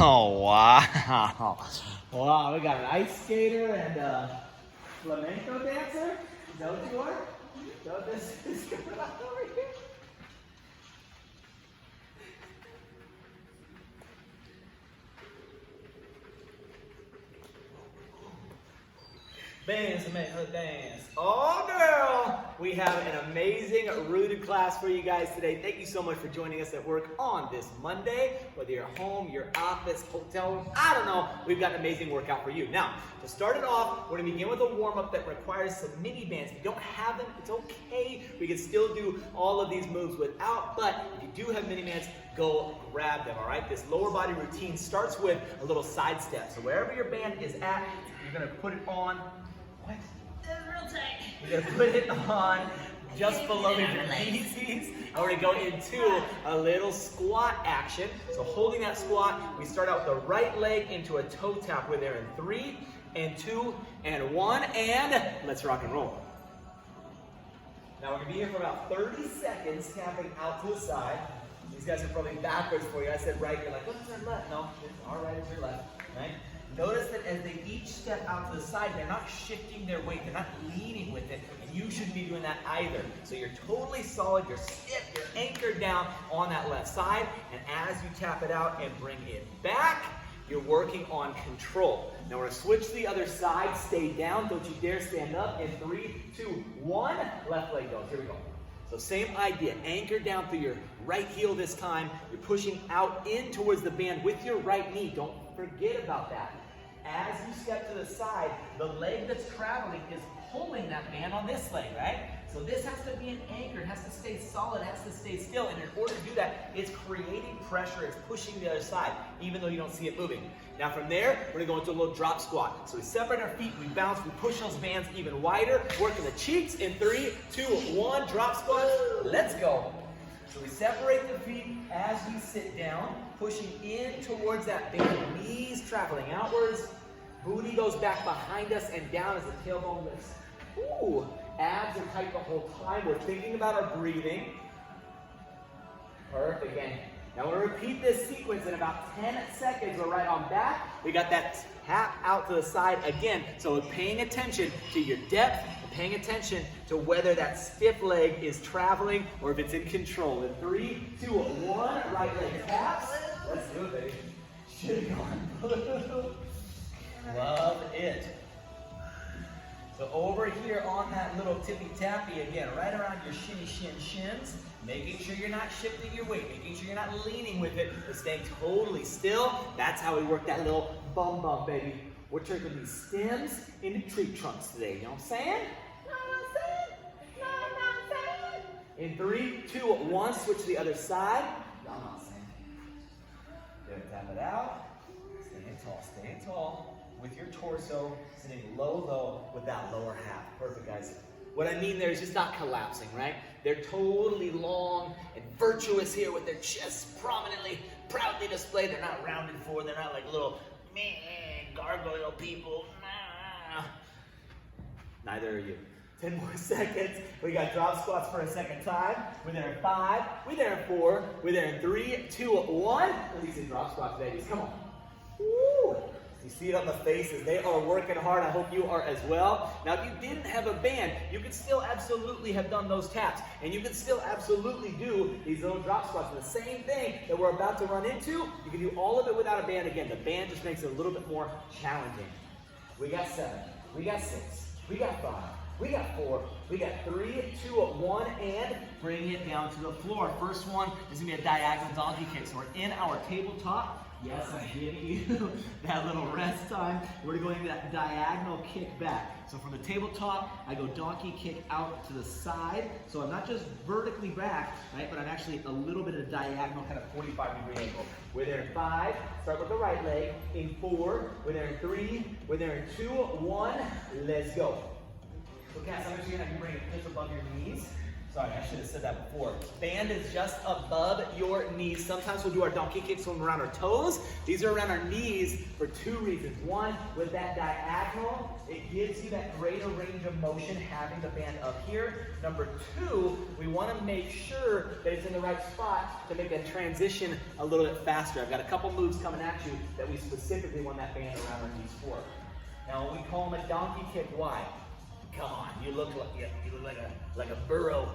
Oh, wow. Wow, we got an ice skater and a flamenco dancer. Is that what you are? Is that what this is going on over here? Dance. Oh, girl! We have an amazing rooted class for you guys today. Thank you so much for joining us at work on this Monday. Whether you're home, your office, hotel room, I don't know, we've got an amazing workout for you. Now, to start it off, we're going to begin with a warm-up that requires some mini bands. If you don't have them, it's okay. We can still do all of these moves without, but if you do have mini bands, go grab them, all right? This lower body routine starts with a little side step. So wherever your band is at, you're going to put it on. What? Real tight. You're gonna put it on just below your knees. And we're gonna go into a little squat action. So holding that squat, we start out with the right leg into a toe tap. We're there in 3 and 2 and 1, and let's rock and roll. Now we're gonna be here for about 30 seconds, tapping out to the side. These guys are probably backwards for you. I said right, you're like, what's your left? No, our right is your left, right? Notice that as they each step out to the side, they're not shifting their weight, they're not leaning with it, and you shouldn't be doing that either. So you're totally solid, you're stiff, you're anchored down on that left side, and as you tap it out and bring it back, you're working on control. Now we're gonna switch to the other side, stay down, don't you dare stand up, in 3, 2, 1, left leg goes, here we go. So same idea, anchor down through your right heel this time, you're pushing out in towards the band with your right knee, don't forget about that. As you step to the side, the leg that's traveling is pulling that band on this leg, right? So this has to be an anchor, it has to stay solid, it has to stay still, and in order to do that, it's creating pressure, it's pushing the other side, even though you don't see it moving. Now from there, we're gonna go into a little drop squat. So we separate our feet, we bounce, we push those bands even wider, working the cheeks in 3, 2, 1, drop squat, let's go. So we separate the feet as we sit down, pushing in towards that band, knees traveling outwards, booty goes back behind us and down as the tailbone lifts. Ooh, abs are tight the whole time. We're thinking about our breathing. Perfect, again. Now we're gonna repeat this sequence in about 10 seconds. We're right on back. We got that tap out to the side again. So we're paying attention to your depth, and paying attention to whether that stiff leg is traveling or if it's in control. In 3, 2, 1, right leg taps. Let's do it, baby. Should have gone. Love it. So over here on that little tippy tappy, again, right around your shinny shins, making sure you're not shifting your weight, making sure you're not leaning with it, but staying totally still. That's how we work that little bum bum, baby. We're turning these stems into tree trunks today, you know what I'm saying? In 3, 2, 1, switch to the other side. Y'all not saying. Then tap it out. Staying tall. With your torso, sitting low with that lower half. Perfect, guys. What I mean there is just not collapsing, right? They're totally long and virtuous here with their chests prominently, proudly displayed. They're not rounded forward. They're not like little gargoyle people. Neither are you. 10 more seconds. We got drop squats for a second time. We're there in 5. We're there in 4. We're there in 3, 2, 1. Releasing drop squats, babies. Come on. Woo. You see it on the faces. They are working hard. I hope you are as well. Now, if you didn't have a band, you could still absolutely have done those taps. And you could still absolutely do these little drop squats. And the same thing that we're about to run into, you can do all of it without a band. Again, the band just makes it a little bit more challenging. We got 7. We got 6. We got 5. We got 4. We got 3, 2, 1, and bring it down to the floor. First one is going to be a diagonal donkey kick. So we're in our tabletop. Yes, I'm giving you that little rest time. We're going to that diagonal kick back. So from the tabletop, I go donkey kick out to the side. So I'm not just vertically back, right, but I'm actually a little bit of a diagonal, kind of 45-degree angle. We're there in 5, start with the right leg. In 4, we're there in 3, we're there in 2, 1, let's go. So Cass, I'm actually going to bring it just above your knees. Sorry, I should have said that before. Band is just above your knees. Sometimes we'll do our donkey kicks when we're around our toes. These are around our knees for two reasons. One, with that diagonal, it gives you that greater range of motion having the band up here. Number two, we want to make sure that it's in the right spot to make that transition a little bit faster. I've got a couple moves coming at you that we specifically want that band around our knees for. Now, we call them a donkey kick. Why? Come on, you look like a burro.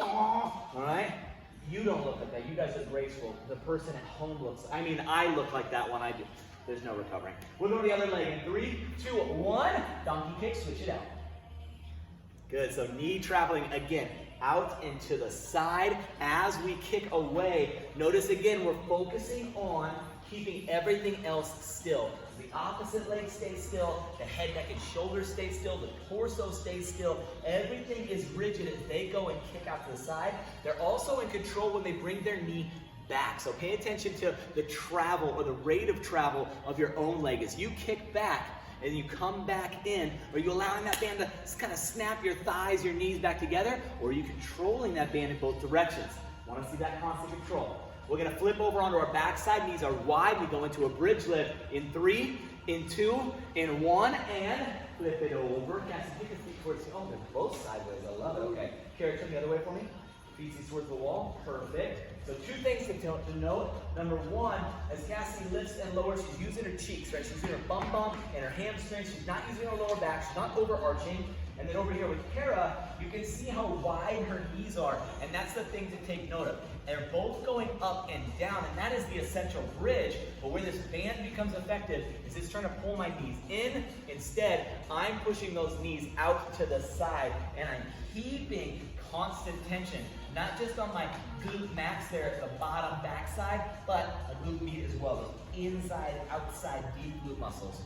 All right? You don't look like that. You guys are graceful. The person at home looks, I look like that when I do. There's no recovering. We'll go to the other leg in 3, 2, 1. Donkey kick, switch it out. Good, so knee traveling again, out into the side as we kick away. Notice again, we're focusing on keeping everything else still. The opposite leg stays still, the head, neck, and shoulders stay still, the torso stays still. Everything is rigid as they go and kick out to the side. They're also in control when they bring their knee back. So pay attention to the travel or the rate of travel of your own leg. As you kick back and you come back in, are you allowing that band to kind of snap your thighs, your knees back together, or are you controlling that band in both directions? Want to see that constant control. We're going to flip over onto our backside. Knees are wide. We go into a bridge lift in 3, in 2, in 1, and flip it over. Cassie, kick your feet towards the, oh, they're both sideways. I love it. Okay. Carrie, turn the other way for me. Feet towards the wall. Perfect. So 2 things to note. Number 1, as Cassie lifts and lowers, she's using her cheeks, right? She's using her bum and her hamstrings. She's not using her lower back. She's not overarching. And then over here with Kara, you can see how wide her knees are. And that's the thing to take note of. They're both going up and down, and that is the essential bridge. But where this band becomes effective is it's trying to pull my knees in. Instead, I'm pushing those knees out to the side, and I'm keeping constant tension, not just on my glute max there at the bottom backside, but a glute med as well. Those inside, outside, deep glute muscles.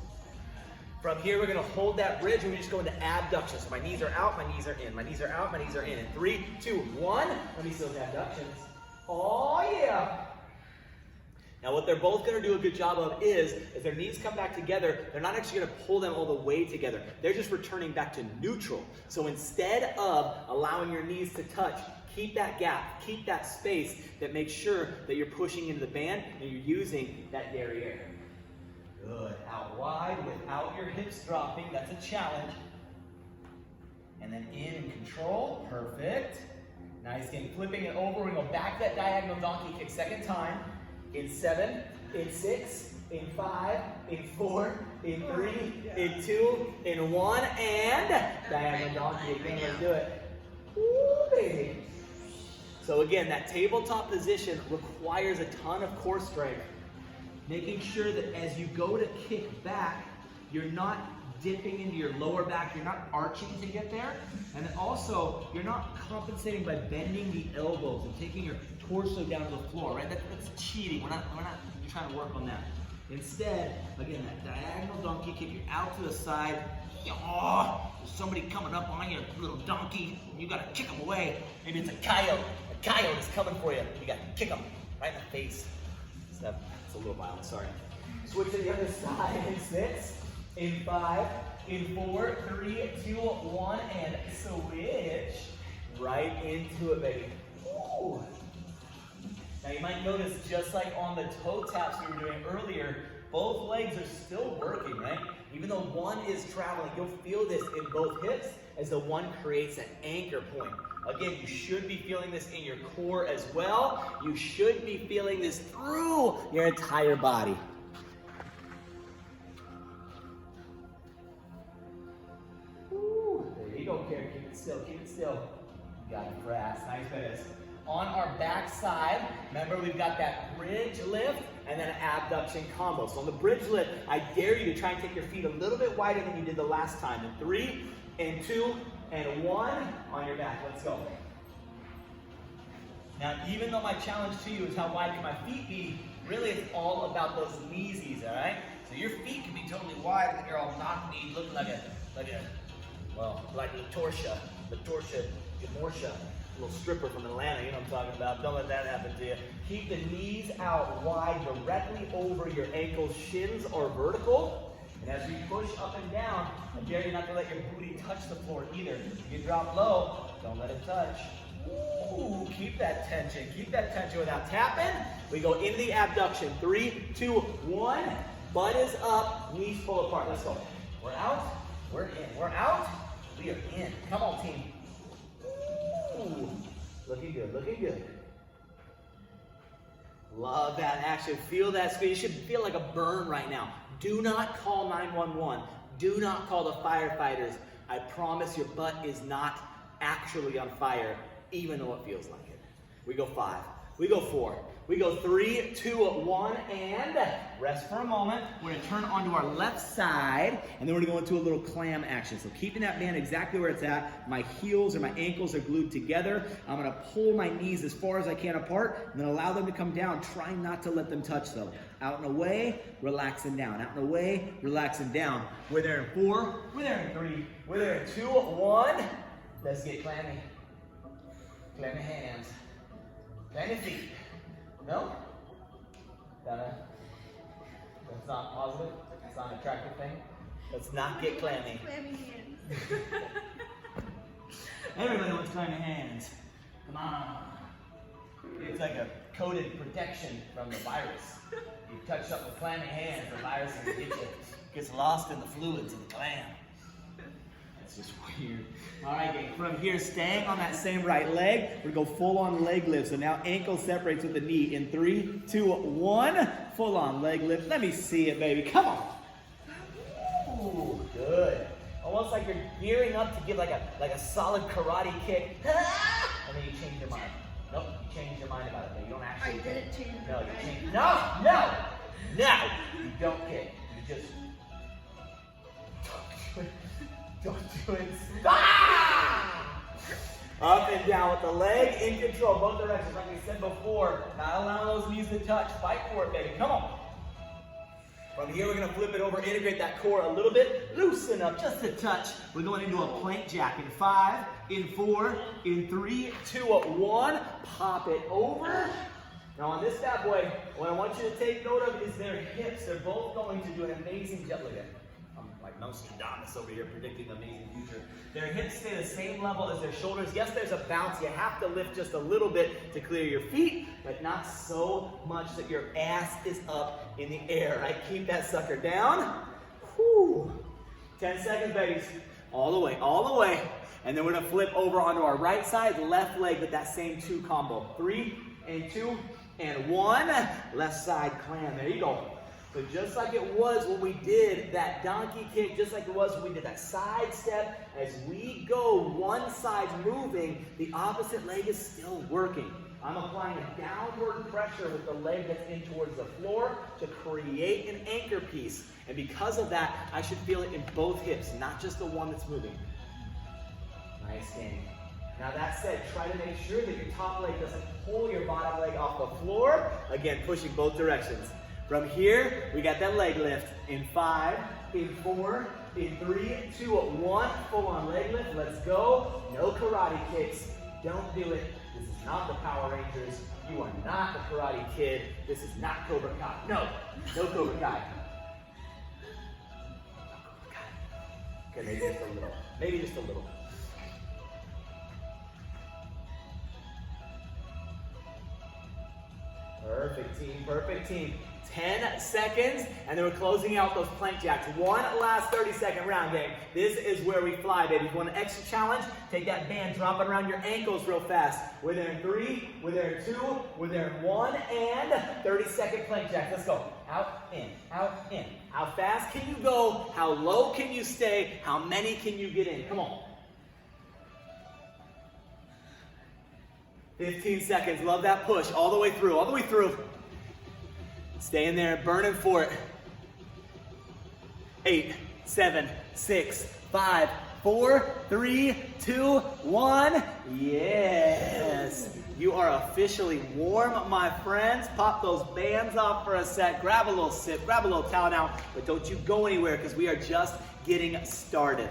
From here, we're going to hold that bridge, and we just go into abduction. So my knees are out, my knees are in, my knees are out, my knees are in. In 3, 2, 1, let me see those abductions. Oh, yeah. Now, what they're both going to do a good job of is, as their knees come back together, they're not actually going to pull them all the way together. They're just returning back to neutral. So instead of allowing your knees to touch, keep that gap, keep that space that makes sure that you're pushing into the band and you're using that derriere. Good. Out wide without your hips dropping. That's a challenge. And then in control. Perfect. Nice. Again, flipping it over. We go back that diagonal donkey kick. Second time. In 7, in 6, in 5, in 4, in 3, in 2, in 1, and diagonal donkey again. Let's do it. Ooh, baby. So again, that tabletop position requires a ton of core strength. Making sure that as you go to kick back, you're not dipping into your lower back, you're not arching to get there, and then also you're not compensating by bending the elbows and taking your torso down to the floor, right? That's cheating. We're not trying to work on that. Instead, again, that diagonal donkey kick, you're out to the side. Oh, there's somebody coming up on you, little donkey. You gotta kick them away. Maybe it's a coyote. A coyote is coming for you. You gotta kick them right in the face. It's a little violent, sorry. Switch to the other side in 6, in 5, in 4, 3, 2, 1, and switch right into it, baby. Ooh. Now you might notice, just like on the toe taps we were doing earlier, both legs are still working, right? Even though one is traveling, you'll feel this in both hips as the one creates an anchor point. Again, you should be feeling this in your core as well. You should be feeling this through your entire body. Woo. There you go, Karen. Keep it still, keep it still. You got it, brass. Nice finish. On our back side, remember we've got that bridge lift and then an abduction combo. So on the bridge lift, I dare you to try and take your feet a little bit wider than you did the last time. In 3, and 2, and 1 on your back. Let's go. Now, even though my challenge to you is how wide can my feet be, really it's all about those kneesies, all right? So your feet can be totally wide, and you're all knock-kneed, looking like LaTorsha, Gamorsha, little stripper from Atlanta, you know what I'm talking about. Don't let that happen to you. Keep the knees out wide directly over your ankles. Shins are vertical. And as we push up and down, I dare you not to let your booty touch the floor either. If you drop low, don't let it touch. Ooh, keep that tension. Keep that tension without tapping. We go into the abduction. 3, 2, 1. Butt is up, knees pull apart. Let's go. We're out, we're in. We're out, we are in. Come on, team. Ooh, looking good, looking good. Love that action. Feel that squeeze. You should feel like a burn right now. Do not call 911. Do not call the firefighters. I promise your butt is not actually on fire, even though it feels like it. We go 5. We go 4. We go 3, 2, 1, and rest for a moment. We're gonna turn onto our left side, and then we're gonna go into a little clam action. So keeping that band exactly where it's at, my heels or my ankles are glued together. I'm gonna pull my knees as far as I can apart, and then allow them to come down. Try not to let them touch though. Out and away, relaxing down. Out and away, relaxing down. We're there in 4, we're there in 3, we're there in 2, 1. Let's get clammy. Clammy hands. Clammy feet. No? That's not positive. It's not an attractive thing. Let's not get clammy. Clammy hands. Everybody wants clammy hands. Come on. It's like a coated protection from the virus. You touch up with clammy hands, the virus gets lost in the fluids of the clam. That's just weird. All right, gang. From here, staying on that same right leg, we're gonna go full on leg lift. So now ankle separates with the knee in 3, 2, 1. Full on leg lift. Let me see it, baby. Come on. Ooh, good. Almost like you're gearing up to give like a solid karate kick. And then you change your mind. Nope, you change your mind about it, but you don't actually. I didn't change my No, you mind. change. No. You don't kick. You just. Don't do it. Ah! Up and down with the leg in control, both directions, like we said before. Not allowing those knees to touch. Fight for it, baby. Come on. From here, we're going to flip it over, integrate that core a little bit, loosen up just a touch. We're going into a plank jack in 5, in 4, in 3, 2, 1. Pop it over. Now on this bad boy, what I want you to take note of is their hips. They're both going to do an amazing jump. Look at it. I'm like Nostradamus over here predicting the amazing future. Their hips stay the same level as their shoulders. Yes, there's a bounce. You have to lift just a little bit to clear your feet, but not so much that your ass is up in the air. Right? Keep that sucker down. Whew. 10 seconds, babies. All the way, all the way. And then we're gonna flip over onto our right side, left leg with that same 2 combo. 3 and 2 and 1. Left side clam. There you go. So just like it was when we did that donkey kick, just like it was when we did that side step, as we go, one side's moving, the opposite leg is still working. I'm applying a downward pressure with the leg that's in towards the floor to create an anchor piece. And because of that, I should feel it in both hips, not just the one that's moving. Nice game. Now that said, try to make sure that your top leg doesn't pull your bottom leg off the floor. Again, pushing both directions. From here, we got that leg lift in 5, in 4, in 3, 2, 1. Full on leg lift. Let's go. No karate kicks. Don't do it. This is not the Power Rangers. You are not the Karate Kid. This is not Cobra Kai. No, no Cobra Kai. Okay, maybe just a little. Maybe just a little. Perfect team, perfect team. 10 seconds, and then we're closing out those plank jacks. One last 30-second round, gang. This is where we fly, baby. If you want an extra challenge, take that band, drop it around your ankles real fast. We're there in 3, we're there in 2, we're there in 1, and 30-second plank jacks. Let's go. Out, in, out, in. How fast can you go? How low can you stay? How many can you get in? Come on. 15 seconds. Love that push. All the way through, all the way through. Staying there, burning for it. 8, 7, 6, 5, 4, 3, 2, 1. Yes. You are officially warm, my friends. Pop those bands off for a sec. Grab a little sip, grab a little towel now, but don't you go anywhere because we are just getting started.